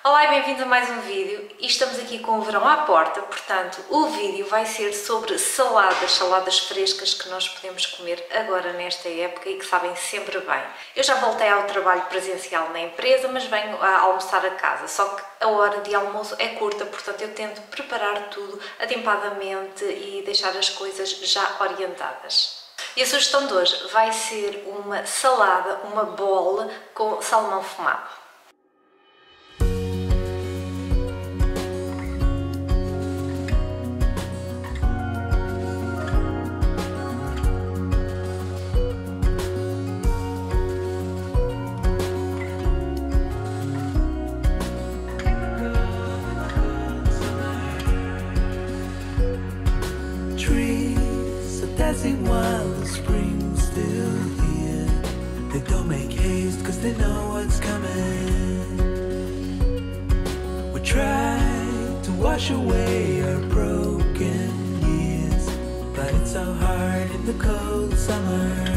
Olá e bem-vindos a mais um vídeo e estamos aqui com o verão à porta, portanto o vídeo vai ser sobre saladas frescas que nós podemos comer agora nesta época e que sabem sempre bem. Eu já voltei ao trabalho presencial na empresa, mas venho a almoçar a casa, só que a hora de almoço é curta, portanto eu tento preparar tudo atempadamente e deixar as coisas já orientadas. E a sugestão de hoje vai ser uma salada, uma bowl com salmão fumado. Dancing while the spring's still here. They don't make haste cause they know what's coming. We try to wash away our broken years, but it's so hard in the cold summer.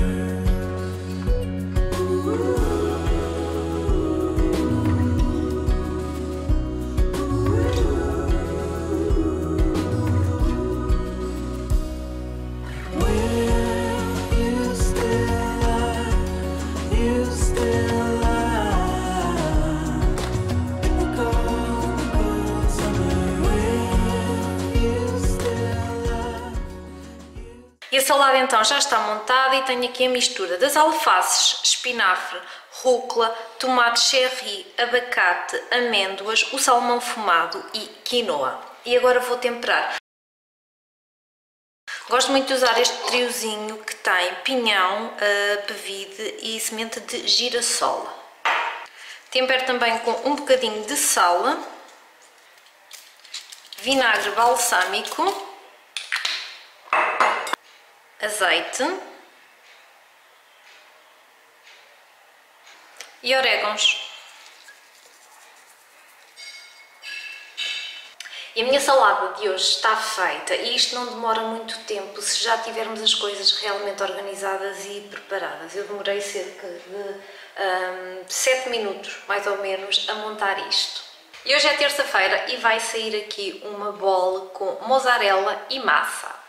E a salada então já está montada e tenho aqui a mistura das alfaces, espinafre, rúcula, tomate cherry, abacate, amêndoas, o salmão fumado e quinoa. E agora vou temperar. Gosto muito de usar este triozinho que tem pinhão, pevide e semente de girassol. Tempero também com um bocadinho de sal, vinagre balsâmico, azeite e orégãos. E a minha salada de hoje está feita e isto não demora muito tempo se já tivermos as coisas realmente organizadas e preparadas. Eu demorei cerca de 7 minutos, mais ou menos, a montar isto. E hoje é terça-feira e vai sair aqui uma bowl com mozzarella e massa.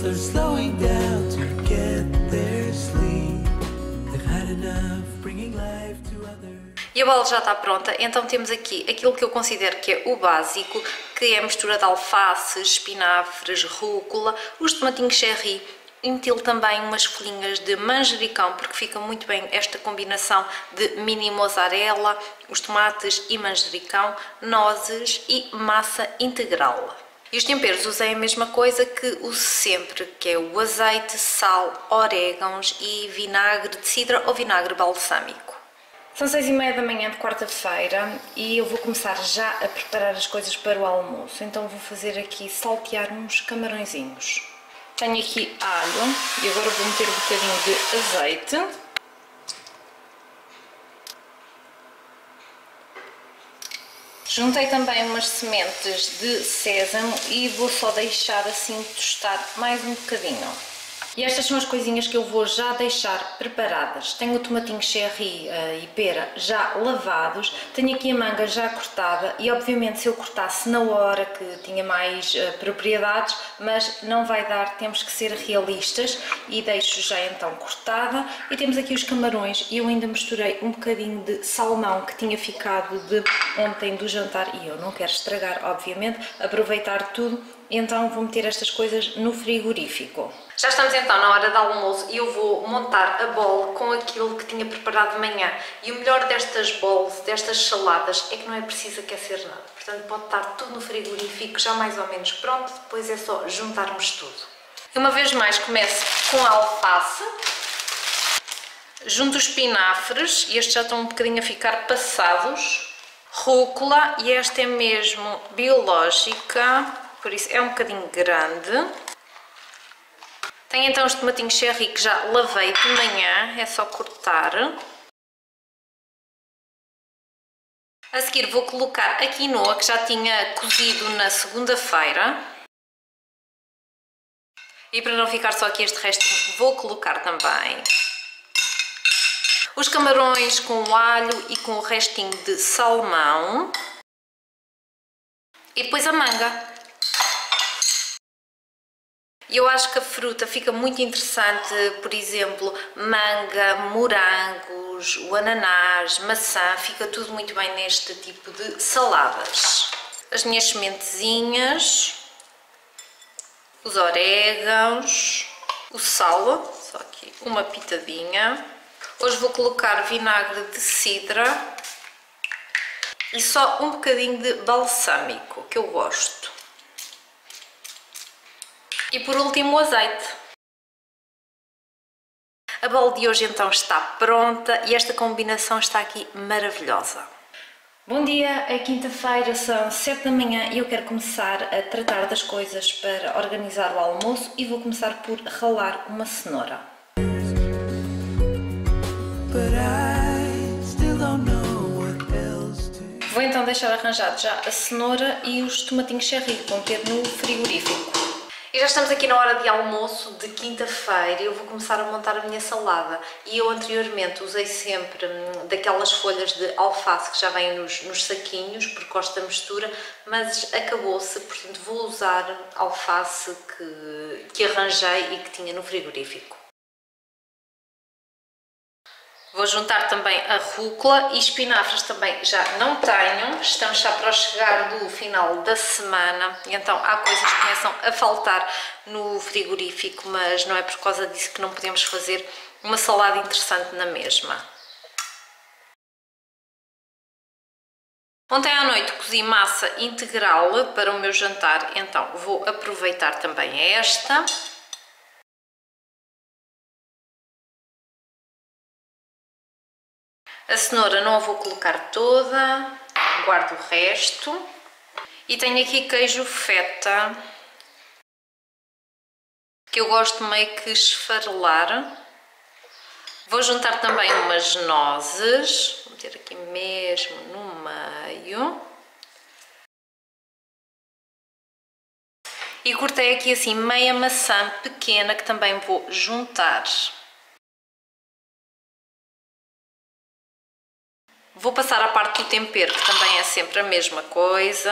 They're slowing down to get their sleep. They've had enough bringing life to others. E a bola já está pronta, então temos aqui aquilo que eu considero que é o básico, que é a mistura de alfaces, espinafres, rúcula, os tomatinhos cherry, e meti também umas folhinhas de manjericão, porque fica muito bem esta combinação de mini mozzarella, os tomates e manjericão, nozes e massa integral. E os temperos usei a mesma coisa que uso sempre, que é o azeite, sal, orégãos e vinagre de cidra ou vinagre balsâmico. São 6h30 da manhã de quarta-feira e eu vou começar já a preparar as coisas para o almoço. Então vou fazer aqui saltear uns camarõezinhos. Tenho aqui alho e agora vou meter um bocadinho de azeite. Juntei também umas sementes de sésamo e vou só deixar assim tostar mais um bocadinho. E estas são as coisinhas que eu vou já deixar preparadas. Tenho o tomatinho cherry e pera já lavados, tenho aqui a manga já cortada e obviamente se eu cortasse na hora que tinha mais propriedades, mas não vai dar, temos que ser realistas e deixo já então cortada. E temos aqui os camarões e eu ainda misturei um bocadinho de salmão que tinha ficado de ontem do jantar e eu não quero estragar, obviamente, aproveitar tudo. Então vou meter estas coisas no frigorífico. Já estamos então na hora do almoço e eu vou montar a bowl com aquilo que tinha preparado de manhã. E o melhor destas bowls, destas saladas, é que não é preciso aquecer nada. Portanto pode estar tudo no frigorífico já mais ou menos pronto, depois é só juntarmos tudo. E uma vez mais começo com a alface. Junto os espinafres, e estes já estão um bocadinho a ficar passados. Rúcula, e esta é mesmo biológica, por isso é um bocadinho grande. Tenho então os tomatinhos cherry que já lavei de manhã, é só cortar. A seguir vou colocar a quinoa que já tinha cozido na segunda-feira. E para não ficar só aqui este restinho, vou colocar também os camarões com o alho e com o restinho de salmão. E depois a manga. Eu acho que a fruta fica muito interessante, por exemplo, manga, morangos, o ananás, maçã, fica tudo muito bem neste tipo de saladas. As minhas sementezinhas, os orégãos, o sal, só aqui uma pitadinha. Hoje vou colocar vinagre de cidra e só um bocadinho de balsâmico, que eu gosto. E por último o azeite. A bola de hoje então está pronta e esta combinação está aqui maravilhosa. Bom dia, é quinta-feira, são 7 da manhã e eu quero começar a tratar das coisas para organizar o almoço e vou começar por ralar uma cenoura. Vou então deixar arranjado já a cenoura e os tomatinhos cherry que vão ter no frigorífico. E já estamos aqui na hora de almoço de quinta-feira. Eu vou começar a montar a minha salada. E eu anteriormente usei sempre daquelas folhas de alface que já vêm nos saquinhos, porque gosto da mistura, mas acabou-se, portanto vou usar alface que arranjei e que tinha no frigorífico. Vou juntar também a rúcula e espinafres também já não tenho. Estamos já para chegar do final da semana e então há coisas que começam a faltar no frigorífico, mas não é por causa disso que não podemos fazer uma salada interessante na mesma. Ontem à noite cozi massa integral para o meu jantar, então vou aproveitar também esta. A cenoura não a vou colocar toda, guardo o resto. E tenho aqui queijo feta, que eu gosto meio que esfarelar. Vou juntar também umas nozes, vou meter aqui mesmo no meio. E cortei aqui assim meia maçã pequena que também vou juntar. Vou passar à parte do tempero, que também é sempre a mesma coisa.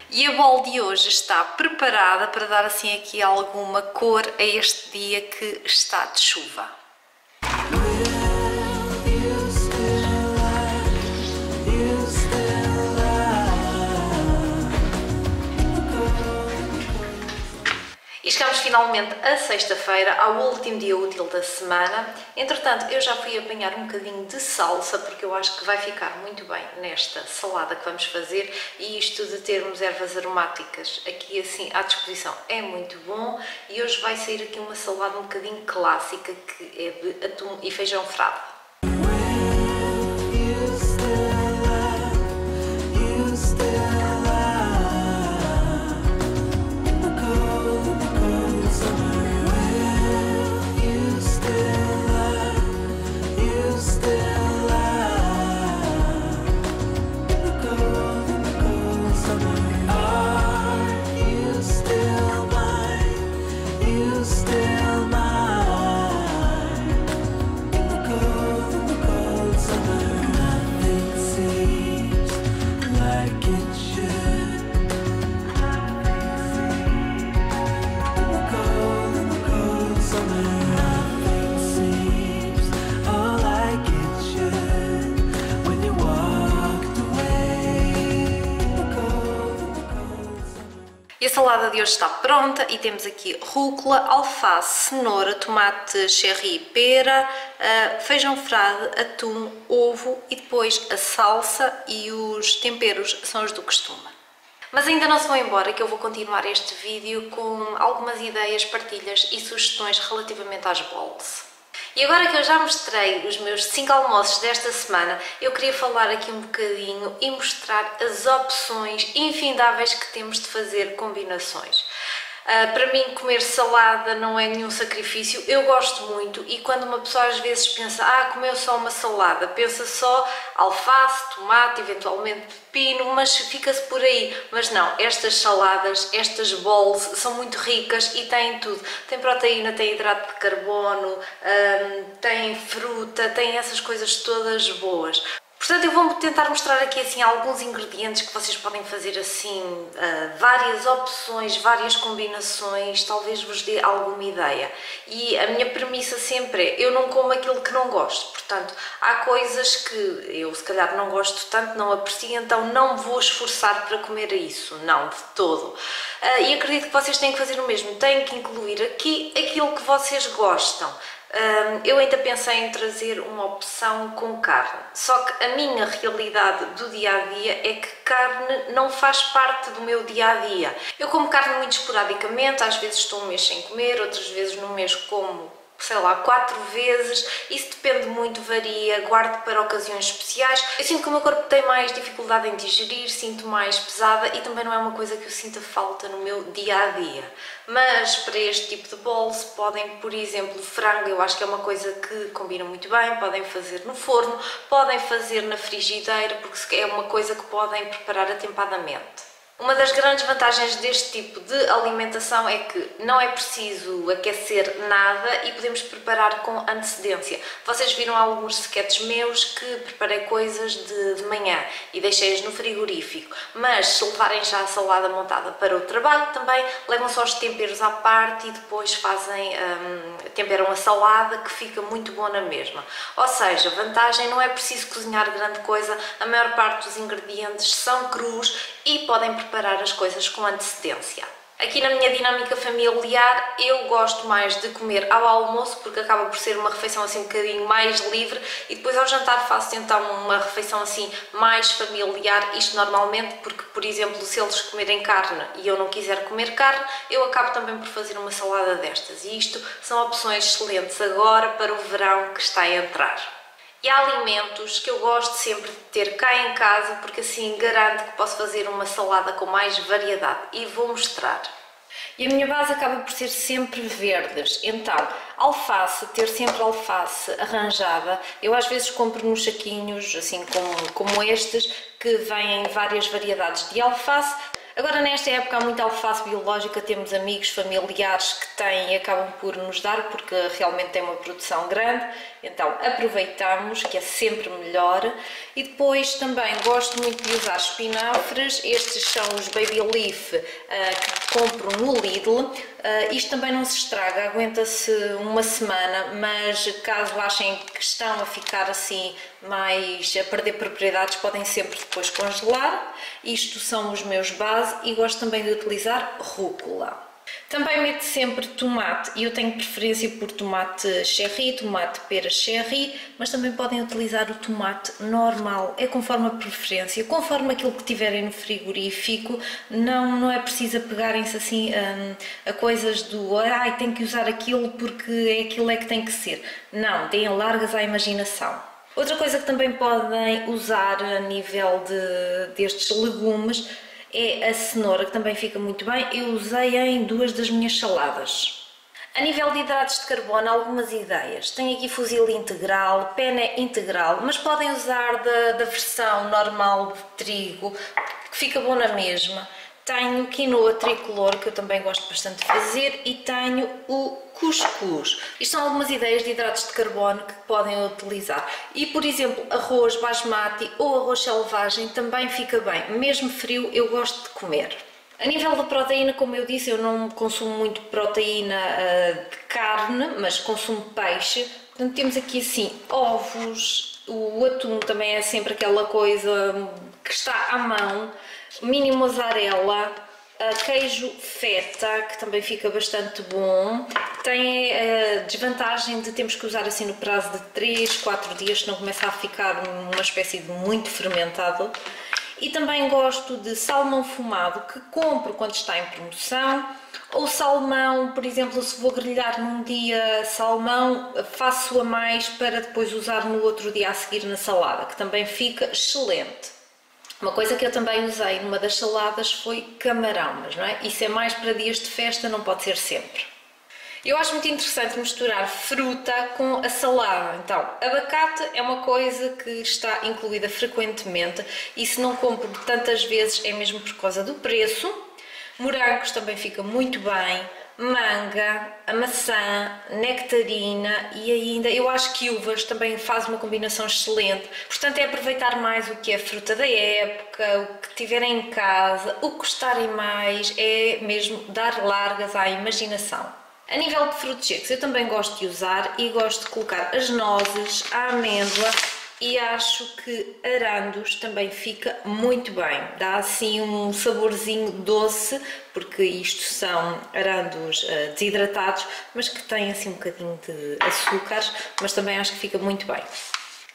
E a bowl de hoje está preparada para dar assim aqui alguma cor a este dia que está de chuva. E chegamos finalmente a sexta-feira, ao último dia útil da semana. Entretanto, eu já fui apanhar um bocadinho de salsa, porque eu acho que vai ficar muito bem nesta salada que vamos fazer. E isto de termos ervas aromáticas aqui assim à disposição é muito bom. E hoje vai sair aqui uma salada um bocadinho clássica, que é de atum e feijão frade. Still mine in the cold. E a salada de hoje está pronta e temos aqui rúcula, alface, cenoura, tomate cherry, pera, feijão frade, atum, ovo e depois a salsa e os temperos são os do costume. Mas ainda não se vão embora, que eu vou continuar este vídeo com algumas ideias, partilhas e sugestões relativamente às bowls. E agora que eu já mostrei os meus 5 almoços desta semana, eu queria falar aqui um bocadinho e mostrar as opções infindáveis que temos de fazer combinações. Para mim, comer salada não é nenhum sacrifício, eu gosto muito, e quando uma pessoa às vezes pensa, comeu só uma salada, pensa só alface, tomate, eventualmente pepino, mas fica-se por aí. Mas não, estas saladas, estas bowls são muito ricas e têm tudo. Tem proteína, tem hidrato de carbono, tem fruta, tem essas coisas todas boas. Portanto, eu vou tentar mostrar aqui assim alguns ingredientes que vocês podem fazer assim, várias opções, várias combinações, talvez vos dê alguma ideia. E a minha premissa sempre é, eu não como aquilo que não gosto, portanto, há coisas que eu se calhar não gosto tanto, não aprecio, então não me vou esforçar para comer isso, não, de todo. E acredito que vocês têm que fazer o mesmo, têm que incluir aqui aquilo que vocês gostam. Eu ainda pensei em trazer uma opção com carne, só que a minha realidade do dia-a-dia é que carne não faz parte do meu dia-a-dia. Eu como carne muito esporadicamente, às vezes estou um mês sem comer, outras vezes no mês como, sei lá, 4 vezes, isso depende muito, varia, guardo para ocasiões especiais. Eu sinto que o meu corpo tem mais dificuldade em digerir, sinto mais pesada e também não é uma coisa que eu sinta falta no meu dia-a-dia. Mas para este tipo de bowls podem, por exemplo, frango, eu acho que é uma coisa que combina muito bem, podem fazer no forno, podem fazer na frigideira, porque é uma coisa que podem preparar atempadamente. Uma das grandes vantagens deste tipo de alimentação é que não é preciso aquecer nada e podemos preparar com antecedência. Vocês viram alguns sketches meus que preparei coisas de manhã e deixei-as no frigorífico, mas se levarem já a salada montada para o trabalho também, levam só os temperos à parte e depois fazem, temperam a salada, que fica muito boa na mesma. Ou seja, vantagem, não é preciso cozinhar grande coisa, a maior parte dos ingredientes são crus e podem preparar as coisas com antecedência. Aqui na minha dinâmica familiar eu gosto mais de comer ao almoço porque acaba por ser uma refeição assim um bocadinho mais livre e depois ao jantar faço então uma refeição assim mais familiar, isto normalmente porque, por exemplo, se eles comerem carne e eu não quiser comer carne, eu acabo também por fazer uma salada destas e isto são opções excelentes agora para o verão que está a entrar. E há alimentos que eu gosto sempre de ter cá em casa porque assim garanto que posso fazer uma salada com mais variedade e vou mostrar. E a minha base acaba por ser sempre verdes, então alface, ter sempre alface arranjada. Eu às vezes compro nos saquinhos, assim como estes, que vêm várias variedades de alface. Agora nesta época há muita alface biológica, temos amigos, familiares que têm e acabam por nos dar porque realmente tem uma produção grande, então aproveitamos, que é sempre melhor. E depois também gosto muito de usar espinafres, estes são os Baby Leaf que compro no Lidl. Isto também não se estraga, aguenta-se uma semana, mas caso achem que estão a ficar assim mais a perder propriedades, podem sempre depois congelar. Isto são os meus base e gosto também de utilizar rúcula. Também meto sempre tomate e eu tenho preferência por tomate cherry, tomate pera cherry, mas também podem utilizar o tomate normal, é conforme a preferência, conforme aquilo que tiverem no frigorífico, não é preciso apegarem-se assim a coisas do tem que usar aquilo porque aquilo é que tem que ser. Não, deem largas à imaginação. Outra coisa que também podem usar a nível destes legumes é a cenoura, que também fica muito bem. Eu usei em 2 das minhas saladas. A nível de hidratos de carbono, algumas ideias. Tem aqui fuzile integral, penne integral, mas podem usar da versão normal de trigo, que fica bom na mesma. Tenho quinoa tricolor, que eu também gosto bastante de fazer, e tenho o cuscuz. Isto são algumas ideias de hidratos de carbono que podem utilizar. E, por exemplo, arroz basmati ou arroz selvagem também fica bem. Mesmo frio, eu gosto de comer. A nível da proteína, como eu disse, eu não consumo muito proteína de carne, mas consumo peixe. Portanto, temos aqui assim ovos, o atum também é sempre aquela coisa que está à mão, mini mozzarella, queijo feta, que também fica bastante bom. Tem a desvantagem de termos que usar assim no prazo de 3, 4 dias, senão começa a ficar uma espécie de muito fermentado. E também gosto de salmão fumado, que compro quando está em promoção. Ou salmão, por exemplo, se vou grelhar num dia salmão, faço a mais para depois usar no outro dia a seguir na salada, que também fica excelente. Uma coisa que eu também usei numa das saladas foi camarão, mas não é? Isso é mais para dias de festa, não pode ser sempre. Eu acho muito interessante misturar fruta com a salada. Então, abacate é uma coisa que está incluída frequentemente e se não compro tantas vezes é mesmo por causa do preço. Morangos também fica muito bem, manga, a maçã, nectarina e ainda eu acho que uvas também faz uma combinação excelente. Portanto, é aproveitar mais o que é fruta da época, o que tiverem em casa, o que gostarem mais, é mesmo dar largas à imaginação. A nível de frutos secos, eu também gosto de usar e gosto de colocar as nozes, a amêndoa e acho que arandos também fica muito bem. Dá assim um saborzinho doce, porque isto são arandos desidratados, mas que têm assim um bocadinho de açúcares, mas também acho que fica muito bem.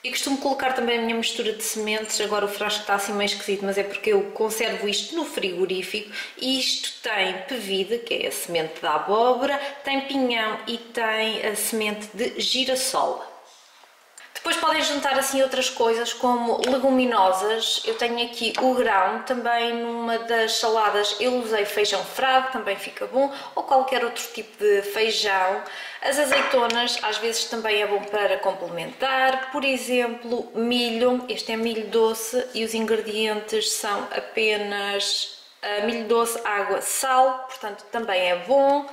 E costumo colocar também a minha mistura de sementes. Agora o frasco está assim meio esquisito, mas é porque eu conservo isto no frigorífico. E isto tem pevide, que é a semente da abóbora, tem pinhão e tem a semente de girassol. Depois podem juntar assim outras coisas como leguminosas. Eu tenho aqui o grão, também numa das saladas eu usei feijão frade, também fica bom, ou qualquer outro tipo de feijão. As azeitonas às vezes também é bom para complementar, por exemplo, milho, este é milho doce e os ingredientes são apenas milho doce, água, sal, portanto também é bom.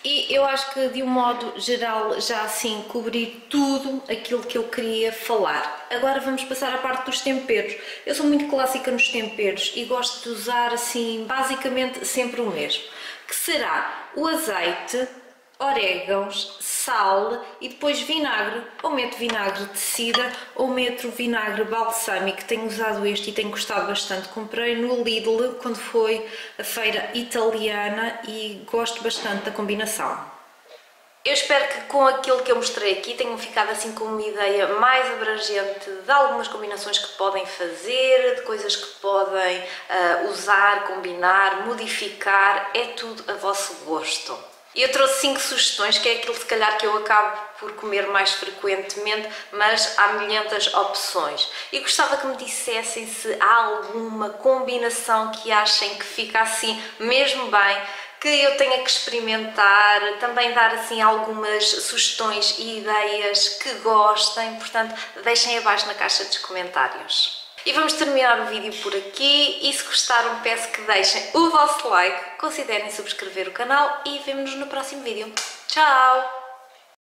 E eu acho que de um modo geral já assim cobri tudo aquilo que eu queria falar. Agora vamos passar à parte dos temperos. Eu sou muito clássica nos temperos e gosto de usar assim basicamente sempre o mesmo, que será o azeite, orégãos, sal e depois vinagre. Ou meto vinagre de cidra ou meto vinagre balsâmico. Tenho usado este e tenho gostado bastante. Comprei no Lidl quando foi a feira italiana e gosto bastante da combinação. Eu espero que com aquilo que eu mostrei aqui tenham ficado assim com uma ideia mais abrangente de algumas combinações que podem fazer, de coisas que podem usar, combinar, modificar, é tudo a vosso gosto. Eu trouxe 5 sugestões, que é aquilo se calhar que eu acabo por comer mais frequentemente, mas há milhentas opções. E gostava que me dissessem se há alguma combinação que achem que fica assim mesmo bem, que eu tenha que experimentar, também dar assim algumas sugestões e ideias que gostem, portanto deixem abaixo na caixa dos comentários. E vamos terminar o vídeo por aqui e se gostaram peço que deixem o vosso like, considerem subscrever o canal e vemo-nos no próximo vídeo. Tchau!